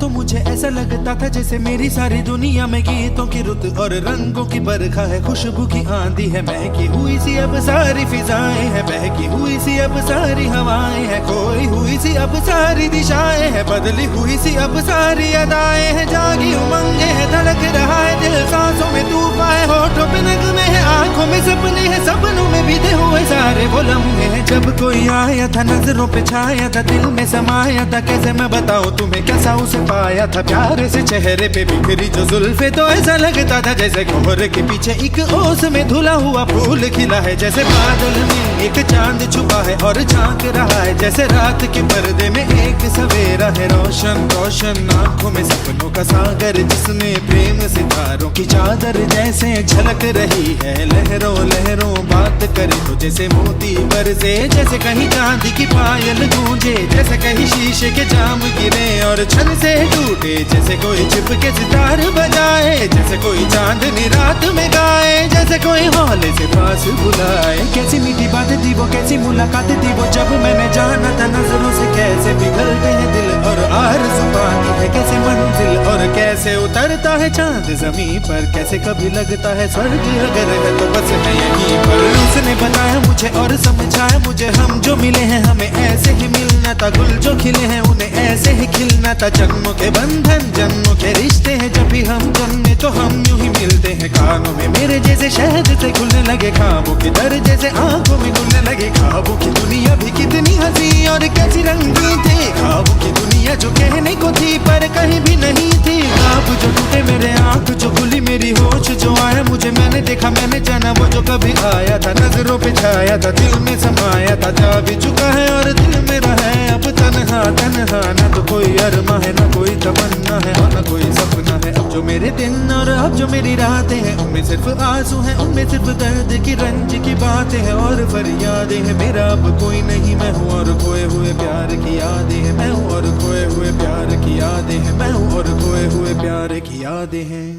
तो मुझे ऐसा लगता था जैसे मेरी सारी दुनिया में गीतों की रुत और रंगों की बरखा है, खुशबू की आंधी है, महकी हुई सी अब सारी फिजाएं हैं, बहकी हुई सी अब सारी हवाएं हैं, खोई हुई सी अब सारी दिशाएं हैं, बदली हुई सी अब सारी अदाएं हैं, जागी उमंगे है, धड़क रहा है दिल, सांसों में तूफान है, होठों पे नगमे है, आंखों में सपने हैं, सपनों में बीते हुए सारे वो लम्हे हैं। जब कोई आया था नजरों पे छाया था, दिल में समाया था, कैसे मैं बताऊं तुम्हें कैसा उसे पाया था, प्यार से चेहरे पे बिखरी जो जुल्फे, तो ऐसा लगता था जैसे कोहरे के पीछे एक ओस में धुला हुआ फूल खिला है, जैसे बादल में एक चांद छुपा है और झांक रहा है, जैसे रात के पर्दे में एक सवेरा है, रोशन रोशन आंखों में सपनों का सागर, जिसमें प्रेम सितारों की चादर जैसे झलक रही है, लहरों लहरों बात करे तो जैसे मोती बरसे, जैसे कहीं चांदी की पायल गूंजे, जैसे कहीं शीशे के जाम गिरे और छन से टूटे, जैसे कोई छिप के सितार बजाए, जैसे कोई चांदनी रात में गाए, जैसे कोई हौले से पास बुलाए। कैसी मीठी बात थी वो, कैसी मुलाकात थी वो, जब मैंने जाना था नजरों से कैसे पिघलते हैं दिल और आरज़ू पाती है कैसे मंजिल, और कैसे उतरता है चांद जमीन पर, कैसे कभी लगता है स्वर्ग अगर है तो बस मैं यहीं पर। उसने बताया मुझे और समझाया मुझे, हम जो मिले हैं हमें ऐसे ही मिलना था, गुल जो खिले हैं उन्हें ऐसे ही खिलना था, जन्मों के बंधन जन्मों के रिश्ते हैं, जब भी हम जन्मे तो हम यूं ही मिलते हैं, कानों में मेरे जैसे शहद से खुलने लगे ख्वाबों के दर, जैसे आंखों में खुलने लगे ख्वाबों की दुनिया भी कितनी हंसी और कैसी रंगीन थी, ख्वाबों की दुनिया जो कहने को थी पर कहीं भी नहीं थी, ख्वाब जो टूटे मेरे आंख जो खुली मेरी होश जो आया मुझे, मैंने देखा मैंने जाना वो जो कभी आया था, नजरों पे छाया था, दिल में समाया था, जा भी चुका है और दिल मेरा है अब तन्हा तन्हा, ना तो कोई अरमा है ना कोई तमन्ना है और ना कोई सपना है, अब जो मेरे दिन और अब जो मेरी रातें हैं उनमें सिर्फ आंसू हैं, उनमें सिर्फ दर्द की रंज की बातें हैं और फरियादें हैं, मेरा अब कोई नहीं मैं हूँ और खोए हुए प्यार की यादें हैं, मैं हूँ और खोए हुए प्यार की यादें हैं, मैं हूँ और खोए हुए प्यार की यादें हैं।